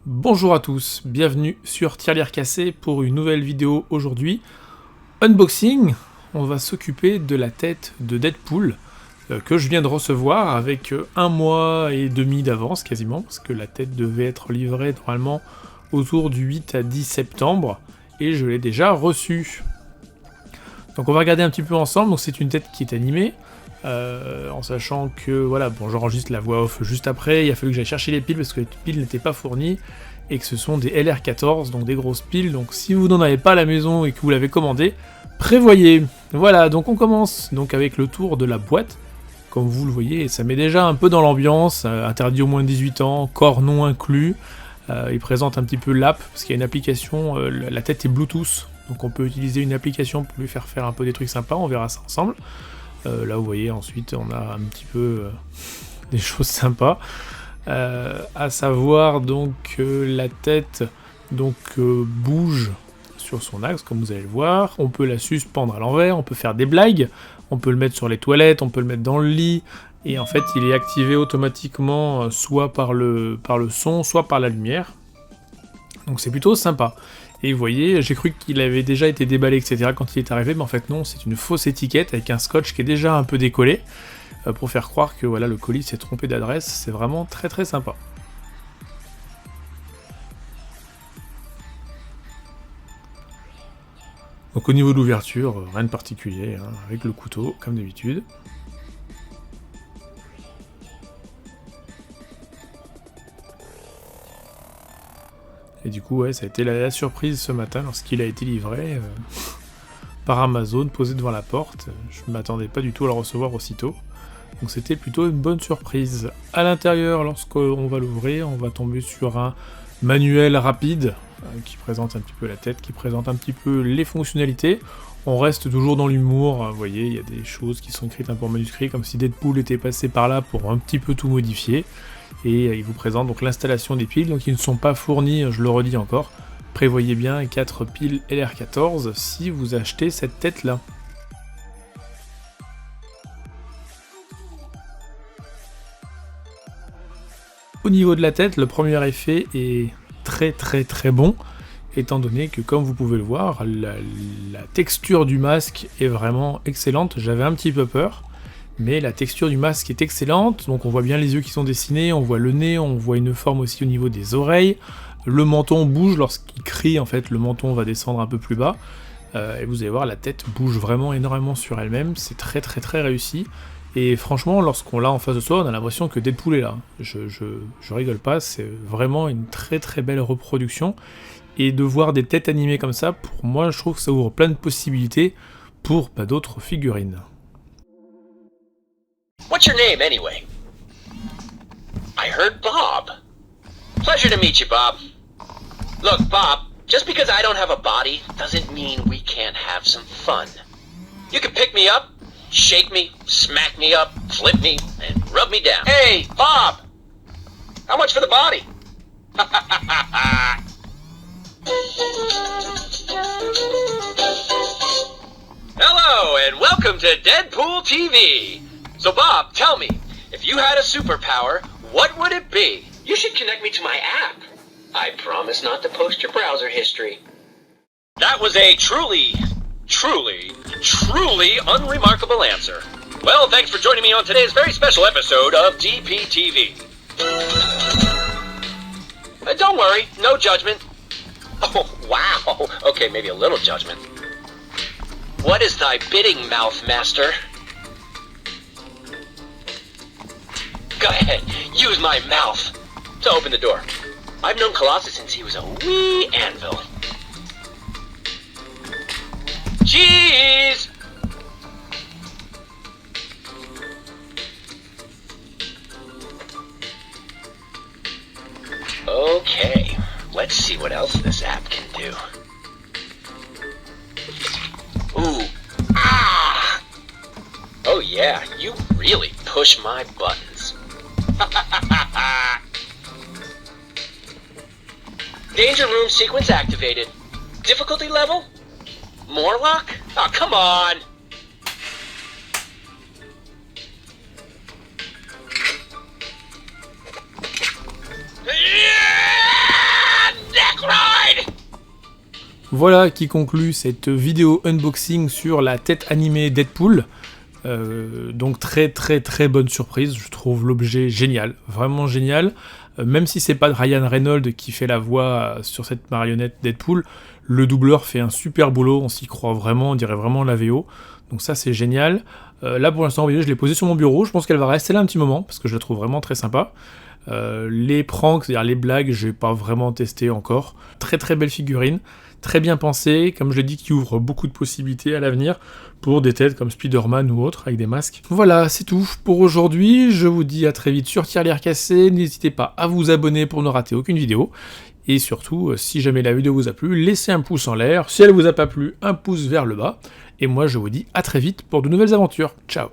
Bonjour à tous, bienvenue sur Tirelire Cassée pour une nouvelle vidéo aujourd'hui. Unboxing, on va s'occuper de la tête de Deadpool que je viens de recevoir avec 1 mois et demi d'avance quasiment, parce que la tête devait être livrée normalement autour du 8 à 10 septembre et je l'ai déjà reçue. Donc on va regarder un petit peu ensemble. Donc c'est une tête qui est animée. En sachant que voilà, bon, j'enregistre la voix off juste après, il a fallu que j'aille chercher les piles parce que les piles n'étaient pas fournies et que ce sont des LR14, donc des grosses piles, donc si vous n'en avez pas à la maison et que vous l'avez commandé, prévoyez. Voilà, donc on commence donc avec le tour de la boîte, comme vous le voyez, et ça met déjà un peu dans l'ambiance, interdit au moins de 18 ans, corps non inclus, il présente un petit peu l'app, parce qu'il y a une application, la tête est Bluetooth, donc on peut utiliser une application pour lui faire un peu des trucs sympas, on verra ça ensemble. Là vous voyez, ensuite on a un petit peu des choses sympas, à savoir donc la tête donc bouge sur son axe comme vous allez le voir, on peut la suspendre à l'envers, on peut faire des blagues, on peut le mettre sur les toilettes, on peut le mettre dans le lit, et en fait il est activé automatiquement soit par le son, soit par la lumière, donc c'est plutôt sympa. Et vous voyez, j'ai cru qu'il avait déjà été déballé, etc. quand il est arrivé, mais en fait non, c'est une fausse étiquette avec un scotch qui est déjà un peu décollé, pour faire croire que voilà, le colis s'est trompé d'adresse, c'est vraiment très très sympa. Donc au niveau de l'ouverture, rien de particulier, hein, avec le couteau, comme d'habitude. Et du coup, ouais, ça a été la surprise ce matin lorsqu'il a été livré par Amazon, posé devant la porte. Je ne m'attendais pas du tout à le recevoir aussitôt. Donc c'était plutôt une bonne surprise. À l'intérieur, lorsqu'on va l'ouvrir, on va tomber sur un manuel rapide qui présente un petit peu la tête, qui présente un petit peu les fonctionnalités. On reste toujours dans l'humour, vous voyez, il y a des choses qui sont écrites un peu en manuscrit, comme si Deadpool était passé par là pour un petit peu tout modifier. Et il vous présente donc l'installation des piles, donc ils ne sont pas fournis, je le redis encore. Prévoyez bien 4 piles LR14 si vous achetez cette tête-là. Au niveau de la tête, le premier effet est très très très bon, étant donné que comme vous pouvez le voir, la texture du masque est vraiment excellente. J'avais un petit peu peur, mais la texture du masque est excellente, donc on voit bien les yeux qui sont dessinés, on voit le nez, on voit une forme aussi au niveau des oreilles, le menton bouge lorsqu'il crie, en fait le menton va descendre un peu plus bas, et vous allez voir la tête bouge vraiment énormément sur elle-même, c'est très très très réussi, et franchement lorsqu'on l'a en face de soi on a l'impression que Deadpool est là, je rigole pas, c'est vraiment une très très belle reproduction, et de voir des têtes animées comme ça, pour moi je trouve que ça ouvre plein de possibilités pour d'autres figurines. What's your name, anyway? I heard Bob. Pleasure to meet you, Bob. Look, Bob, just because I don't have a body doesn't mean we can't have some fun. You can pick me up, shake me, smack me up, flip me, and rub me down. Hey, Bob! How much for the body? Hello, and welcome to Deadpool TV. So Bob, tell me, if you had a superpower, what would it be? You should connect me to my app. I promise not to post your browser history. That was a truly unremarkable answer. Well, thanks for joining me on today's very special episode of DPTV. Don't worry, no judgment. Oh, wow. Okay, maybe a little judgment. What is thy bidding, mouth master? Go ahead, use my mouth to open the door. I've known Colossus since he was a wee anvil. Cheese! Okay, let's see what else this app can do. Ooh, ah! Oh yeah, you really push my buttons. Danger room sequence activated. Difficulty level? More luck? Oh, come on! Yeah! Necroid! Voilà qui conclut cette vidéo unboxing sur la tête animée Deadpool. Donc très bonne surprise, je trouve l'objet génial, vraiment génial. Même si c'est pas Ryan Reynolds qui fait la voix sur cette marionnette Deadpool, le doubleur fait un super boulot, on s'y croit vraiment, on dirait vraiment la VO. Donc ça c'est génial. Là pour l'instant, vous voyez, je l'ai posée sur mon bureau, je pense qu'elle va rester là un petit moment, parce que je la trouve vraiment très sympa. Les pranks, c'est-à-dire les blagues, j'ai pas vraiment testé encore. Très belle figurine, très bien pensée, comme je l'ai dit, qui ouvre beaucoup de possibilités à l'avenir pour des têtes comme Spider-Man ou autres, avec des masques. Voilà, c'est tout pour aujourd'hui, je vous dis à très vite sur Tirelire Cassé, n'hésitez pas à vous abonner pour ne rater aucune vidéo, et surtout, si jamais la vidéo vous a plu, laissez un pouce en l'air, si elle vous a pas plu, un pouce vers le bas, et moi je vous dis à très vite pour de nouvelles aventures, ciao.